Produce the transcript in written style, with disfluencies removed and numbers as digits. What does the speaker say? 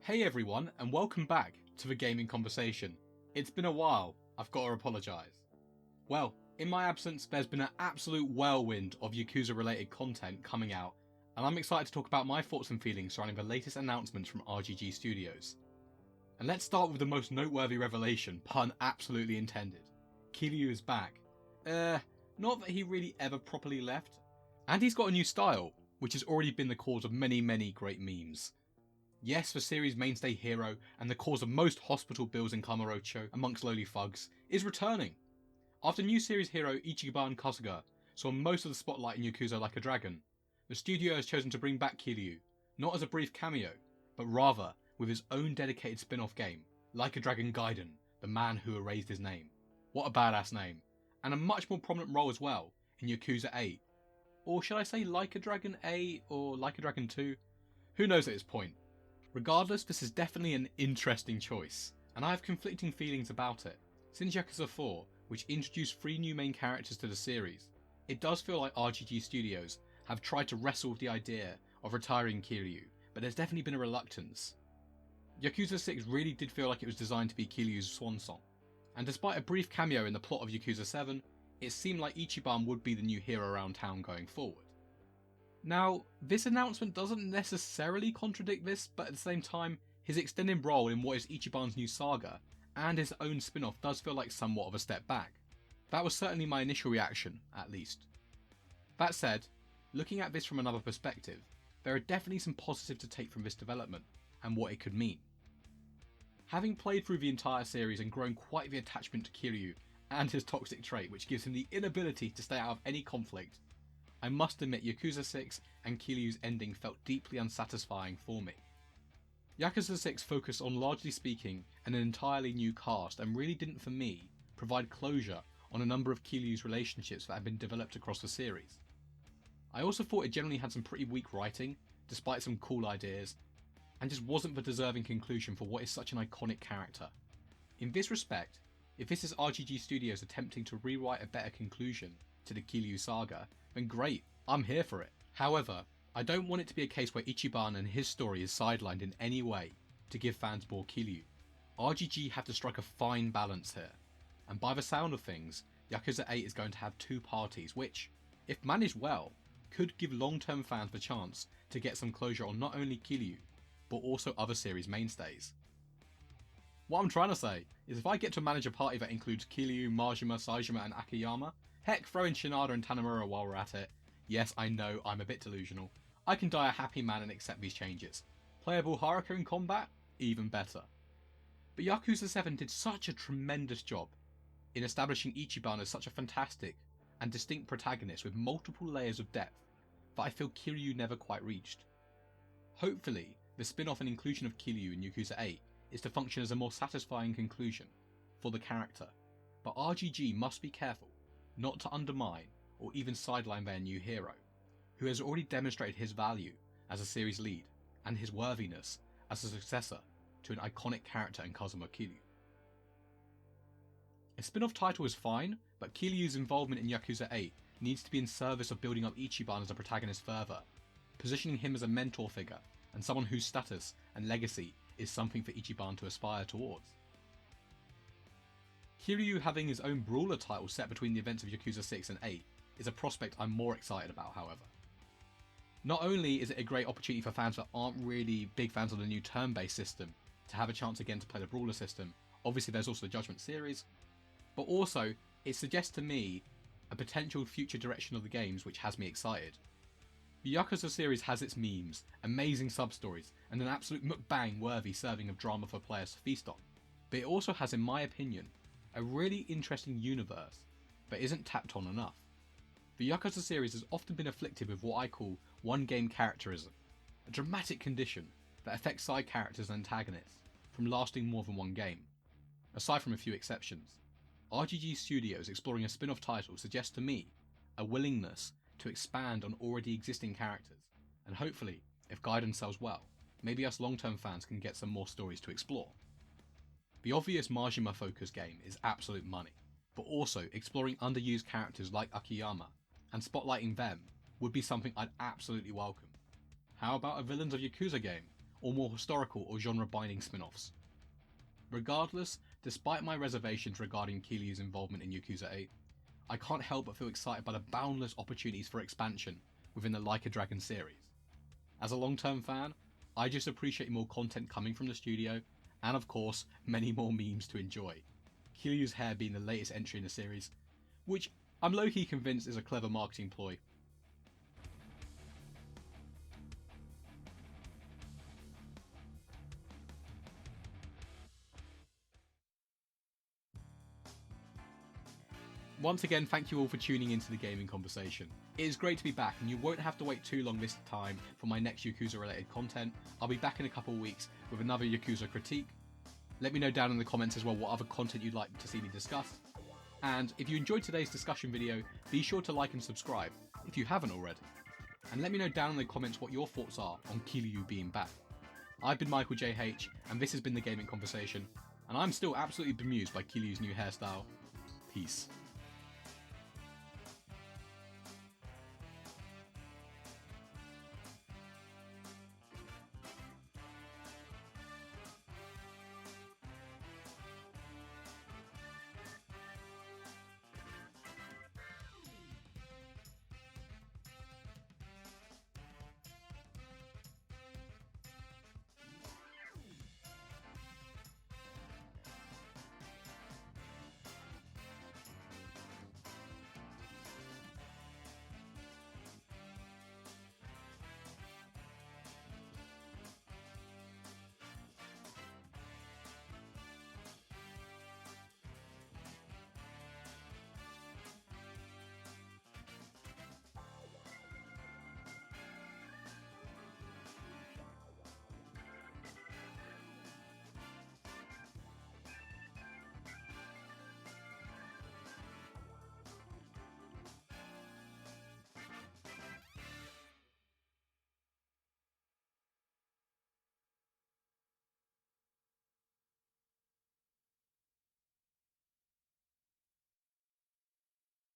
Hey everyone, and welcome back to the Gaming Conversation. It's been a while, I've got to apologise. Well, in my absence, there's been an absolute whirlwind of Yakuza related content coming out, and I'm excited to talk about my thoughts and feelings surrounding the latest announcements from RGG Studios. And let's start with the most noteworthy revelation, pun absolutely intended. Kiryu is back. Not that he really ever properly left. And he's got a new style, which has already been the cause of many great memes. Yes, the series' mainstay hero and the cause of most hospital bills in Kamurocho amongst lowly thugs is returning. After new series hero Ichiban Kasuga saw most of the spotlight in Yakuza Like a Dragon, the studio has chosen to bring back Kiryu, not as a brief cameo, but rather with his own dedicated spin-off game, Like a Dragon Gaiden, the man who erased his name. What a badass name, and a much more prominent role as well in Yakuza 8. Or should I say Like a Dragon 8 or Like a Dragon 2? Who knows at this point. Regardless, this is definitely an interesting choice, and I have conflicting feelings about it. Since Yakuza 4, which introduced 3 new main characters to the series, it does feel like RGG Studios have tried to wrestle with the idea of retiring Kiryu, but there's definitely been a reluctance. Yakuza 6 really did feel like it was designed to be Kiryu's swan song, and despite a brief cameo in the plot of Yakuza 7, it seemed like Ichiban would be the new hero around town going forward. Now, this announcement doesn't necessarily contradict this, but at the same time, his extended role in what is Ichiban's new saga, and his own spin-off does feel like somewhat of a step back. That was certainly my initial reaction, at least. That said, looking at this from another perspective, there are definitely some positives to take from this development, and what it could mean. Having played through the entire series and grown quite the attachment to Kiryu and his toxic trait which gives him the inability to stay out of any conflict, I must admit Yakuza 6 and Kiryu's ending felt deeply unsatisfying for me. Yakuza 6 focused on, largely speaking, an entirely new cast and really didn't, for me, provide closure on a number of Kiryu's relationships that had been developed across the series. I also thought it generally had some pretty weak writing, despite some cool ideas, and just wasn't the deserving conclusion for what is such an iconic character. In this respect, if this is RGG Studios attempting to rewrite a better conclusion to the Kiryu saga, then great, I'm here for it. However, I don't want it to be a case where Ichiban and his story is sidelined in any way to give fans more Kiryu. RGG have to strike a fine balance here, and by the sound of things, Yakuza 8 is going to have 2 parties which, if managed well, could give long-term fans the chance to get some closure on not only Kiryu, but also other series mainstays. What I'm trying to say is if I get to manage a party that includes Kiryu, Majima, Saejima and Akiyama, heck, throw in Shinada and Tanemura while we're at it. Yes, I know, I'm a bit delusional. I can die a happy man and accept these changes. Playable Haruka in combat? Even better. But Yakuza 7 did such a tremendous job in establishing Ichiban as such a fantastic and distinct protagonist with multiple layers of depth that I feel Kiryu never quite reached. Hopefully, the spin-off and inclusion of Kiryu in Yakuza 8 is to function as a more satisfying conclusion for the character, but RGG must be careful not to undermine or even sideline their new hero, who has already demonstrated his value as a series lead and his worthiness as a successor to an iconic character in Kazuma Kiryu. A spin-off title is fine, but Kiryu's involvement in Yakuza 8 needs to be in service of building up Ichiban as a protagonist further, positioning him as a mentor figure and someone whose status and legacy is something for Ichiban to aspire towards. Kiryu having his own brawler title set between the events of Yakuza 6 and 8 is a prospect I'm more excited about, however. Not only is it a great opportunity for fans that aren't really big fans of the new turn-based system to have a chance again to play the brawler system, obviously there's also the Judgment series, but also it suggests to me a potential future direction of the games which has me excited. The Yakuza series has its memes, amazing sub-stories, and an absolute mukbang-worthy serving of drama for players to feast on, but it also has, in my opinion, a really interesting universe that isn't tapped on enough. The Yakuza series has often been afflicted with what I call one-game characterism, a dramatic condition that affects side characters and antagonists from lasting more than one game. Aside from a few exceptions, RGG Studios exploring a spin-off title suggests to me a willingness to expand on already existing characters, and hopefully, if Gaiden sells well, maybe us long-term fans can get some more stories to explore. The obvious Majima focused game is absolute money, but also exploring underused characters like Akiyama and spotlighting them would be something I'd absolutely welcome. How about a Villains of Yakuza game, or more historical or genre-binding spin-offs. Regardless, despite my reservations regarding Kiryu's involvement in Yakuza 8, I can't help but feel excited by the boundless opportunities for expansion within the Like a Dragon series. As a long-term fan, I just appreciate more content coming from the studio, and of course, many more memes to enjoy. Kiryu's hair being the latest entry in the series, which I'm low-key convinced is a clever marketing ploy. Once again, thank you all for tuning into the gaming conversation. It is great to be back, and you won't have to wait too long this time for my next Yakuza related content. I'll be back in a couple of weeks with another Yakuza critique. Let me know down in the comments as well what other content you'd like to see me discuss. And if you enjoyed today's discussion video, be sure to like and subscribe if you haven't already. And let me know down in the comments what your thoughts are on Kiryu being back. I've been Michael JH, and this has been the gaming conversation, and I'm still absolutely bemused by Kiryu's new hairstyle. Peace.